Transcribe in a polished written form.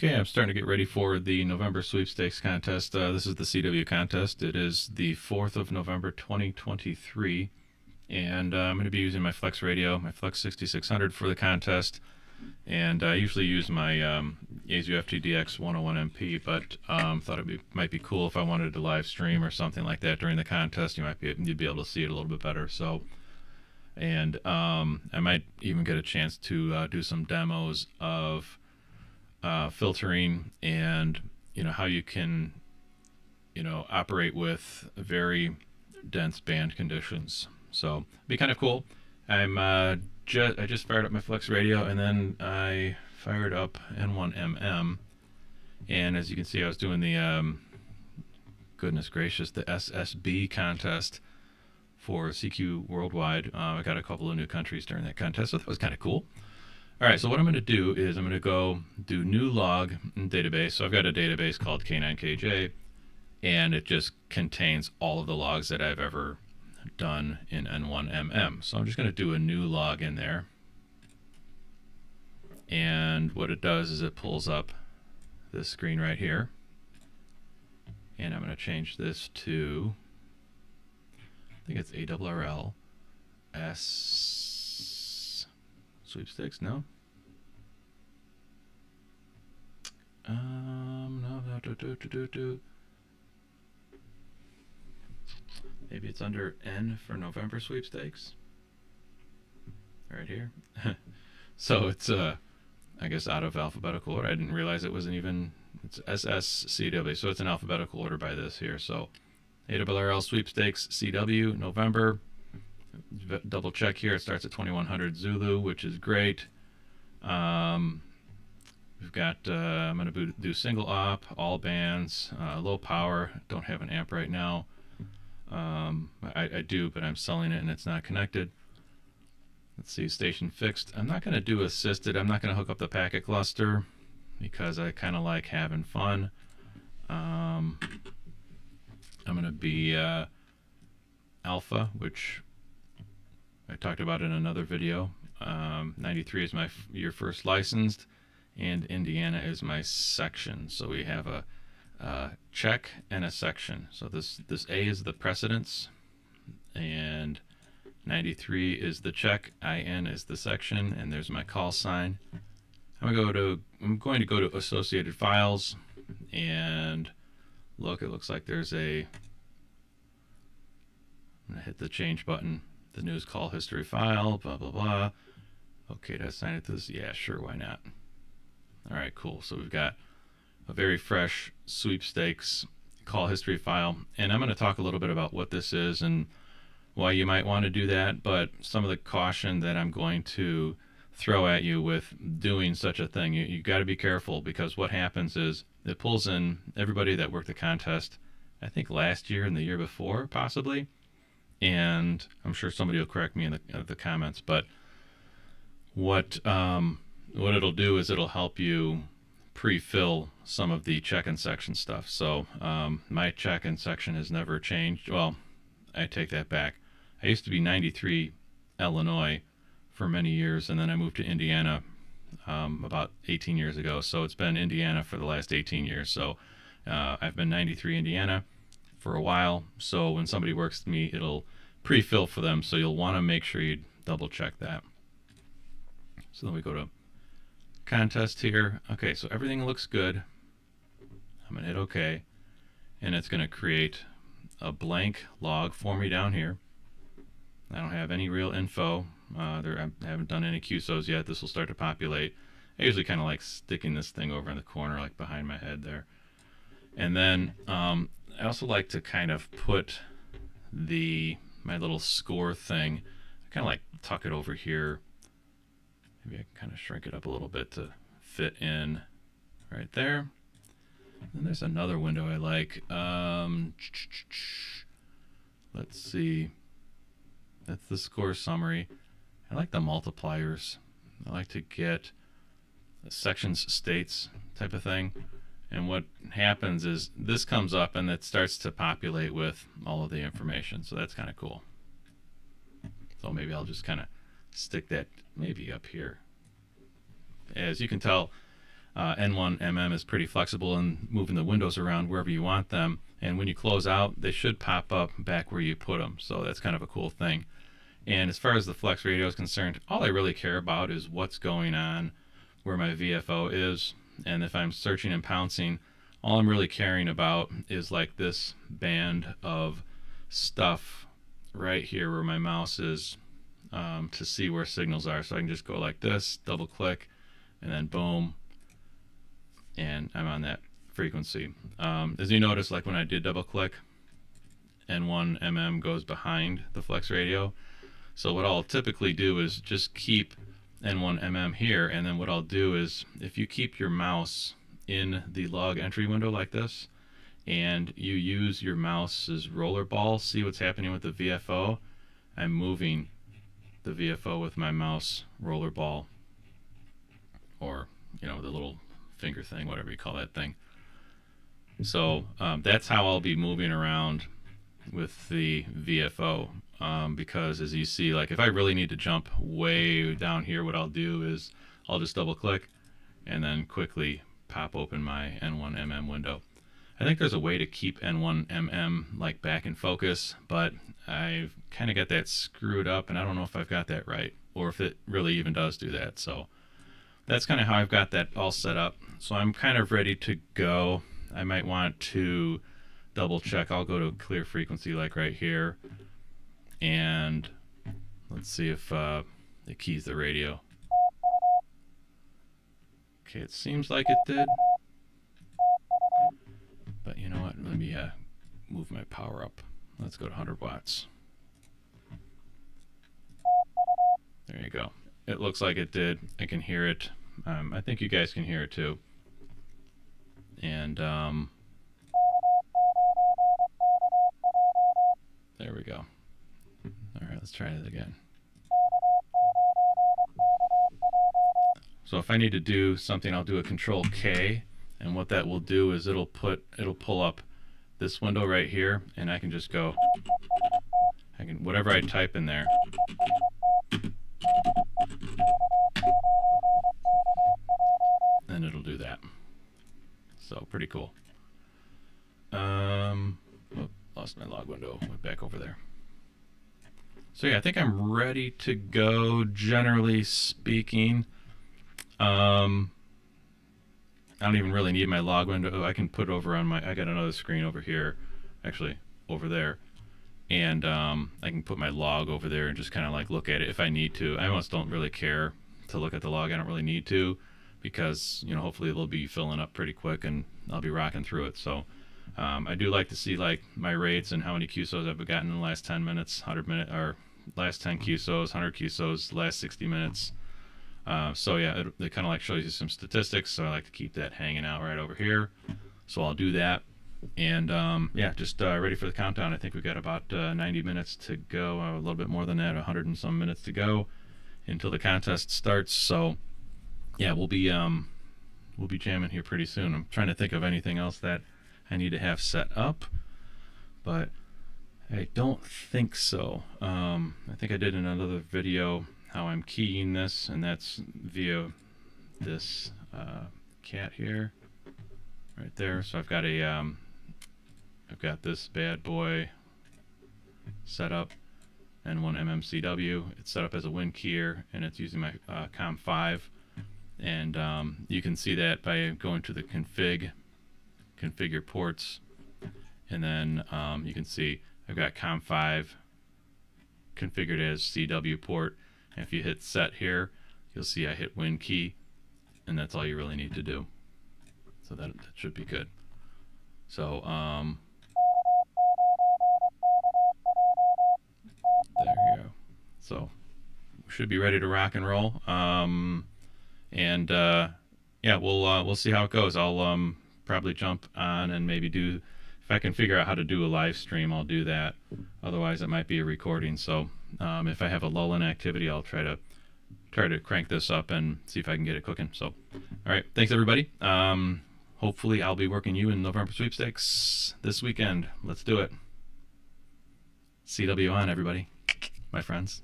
Okay, I'm starting to get ready for the November Sweepstakes Contest. This is the CW contest. It is the 4th of November 2023, and I'm going to be using my Flex radio, my Flex 6600 for the contest, and I usually use my Yaesu FTDX 101MP, but thought might be cool if I wanted to live stream or something like that during the contest. You'd be able to see it a little bit better. So, and I might even get a chance to do some demos of filtering and how you can operate with very dense band conditions. So it'd be kind of cool. I just fired up my Flex radio, and then I fired up N1MM, and as you can see, I was doing the goodness gracious, the SSB contest for CQ Worldwide. I got a couple of new countries during that contest, so that was kind of cool. All right, so what I'm going to do is I'm going to go do new log in database. So I've got a database called K9KJ, and it just contains all of the logs that I've ever done in N1MM. So I'm just going to do a new log in there. And what it does is it pulls up this screen right here. And I'm going to change this to, I think it's ARRL Sweepstakes, no? No. Maybe it's under N for November Sweepstakes. Right here. So it's, I guess, out of alphabetical order. I didn't realize it wasn't even, it's SSCW, so it's in alphabetical order by this here. So ARRL Sweepstakes CW November. Double check here. It starts at 2100 Zulu, which is great. We've got, I'm going to do single op, all bands, low power. Don't have an amp right now. I do, but I'm selling it and it's not connected. Let's see, station fixed. I'm not going to do assisted. I'm not going to hook up the packet cluster because I kind of like having fun. I'm going to be alpha, which I talked about in another video. 93 is your first licensed, and Indiana is my section. So we have a check and a section. So this A is the precedence, and 93 is the check. IN is the section, and there's my call sign. I'm going to go to associated files, and look. It looks like there's a. I'm going to hit the change button. The news call history file, blah, blah, blah. Okay, to assign it to this? Yeah, sure, why not? All right, cool. So we've got a very fresh sweepstakes call history file. And I'm going to talk a little bit about what this is and why you might want to do that, but some of the caution that I'm going to throw at you with doing such a thing. You got to be careful, because what happens is it pulls in everybody that worked the contest, I think last year and the year before, possibly. And I'm sure somebody will correct me in the comments, but what it'll do is it'll help you pre-fill some of the check-in section stuff. So my check-in section has never changed. Well, I take that back. I used to be 93 Illinois for many years, and then I moved to Indiana about 18 years ago. So it's been Indiana for the last 18 years. So I've been 93 Indiana for a while. So when somebody works with me, it'll pre-fill for them. So you'll want to make sure you double check that. So then we go to contest here. Okay, so everything looks good. I'm going to hit OK. And it's going to create a blank log for me down here. I don't have any real info. I haven't done any QSOs yet. This will start to populate. I usually kind of like sticking this thing over in the corner, like behind my head there. And then I also like to kind of put my little score thing, I kind of like tuck it over here. Maybe I can kind of shrink it up a little bit to fit in right there. And there's another window I like. Let's see. That's the score summary. I like the multipliers. I like to get the sections, states type of thing. And what happens is this comes up and it starts to populate with all of the information. So that's kind of cool. So maybe I'll just kind of stick that maybe up here. As you can tell, N1MM is pretty flexible in moving the windows around wherever you want them, and when you close out, they should pop up back where you put them, so that's kind of a cool thing. And as far as the flex radio is concerned, all I really care about is what's going on where my VFO is, and if I'm searching and pouncing, all I'm really caring about is like this band of stuff right here where my mouse is, to see where signals are. So I can just go like this, double click, and then boom, and I'm on that frequency. As you notice, like when I did double click, N1MM goes behind the flex radio. So what I'll typically do is just keep N1MM here, and then what I'll do is, if you keep your mouse in the log entry window like this, and you use your mouse's roller ball, see what's happening with the VFO? I'm moving the VFO with my mouse roller ball, or the little finger thing, whatever you call that thing. So that's how I'll be moving around with the VFO, because as you see, like if I really need to jump way down here, what I'll do is I'll just double click and then quickly pop open my N1MM window. I think there's a way to keep N1MM like back in focus, but I've kind of got that screwed up, and I don't know if I've got that right or if it really even does do that. So that's kind of how I've got that all set up. So I'm kind of ready to go. I might want to double check. I'll go to clear frequency like right here, and let's see if it keys the radio. Okay, it seems like it did. But you know what? Let me move my power up. Let's go to 100 watts. There you go. It looks like it did. I can hear it. I think you guys can hear it too. And there we go. All right, let's try it again. So if I need to do something, I'll do a Control K, and what that will do is it'll pull up this window right here, and I can just go, whatever I type in there, and it'll do that. So pretty cool. Lost my log window, went back over there. So yeah, I think I'm ready to go, generally speaking. I don't even really need my log window. I can put it over on I got another screen over here, actually over there, and I can put my log over there and just kind of like look at it if I need to. I almost don't really care to look at the log. I don't really need to, because hopefully it'll be filling up pretty quick and I'll be rocking through it. So I do like to see like my rates and how many QSOs I've gotten in the last 10 minutes, 100 minutes, or last 10 QSOs, 100 QSOs, last 60 minutes. So yeah, it kind of like shows you some statistics, so I like to keep that hanging out right over here. So I'll do that, and yeah, just ready for the countdown. I think we've got about 90 minutes to go, a little bit more than that, 100 and some minutes to go until the contest starts. So yeah, we'll be jamming here pretty soon. I'm trying to think of anything else that I need to have set up, but I don't think so. I think I did in another video how I'm keying this, and that's via this cat here, right there. So I've got this bad boy set up, N1MMCW. It's set up as a Win keyer, and it's using my COM5, and you can see that by going to the configure ports, and then you can see I've got COM5 configured as CW port. And if you hit set here, you'll see I hit Win key, and that's all you really need to do. So that should be good. So there you go. So we should be ready to rock and roll. Yeah, we'll see how it goes. I'll probably jump on and maybe do, if I can figure out how to do a live stream, I'll do that. Otherwise, it might be a recording. So if I have a lull in activity, I'll try to crank this up and see if I can get it cooking. So, all right, thanks everybody. Hopefully, I'll be working you in November Sweepstakes this weekend. Let's do it. CW on, everybody, my friends.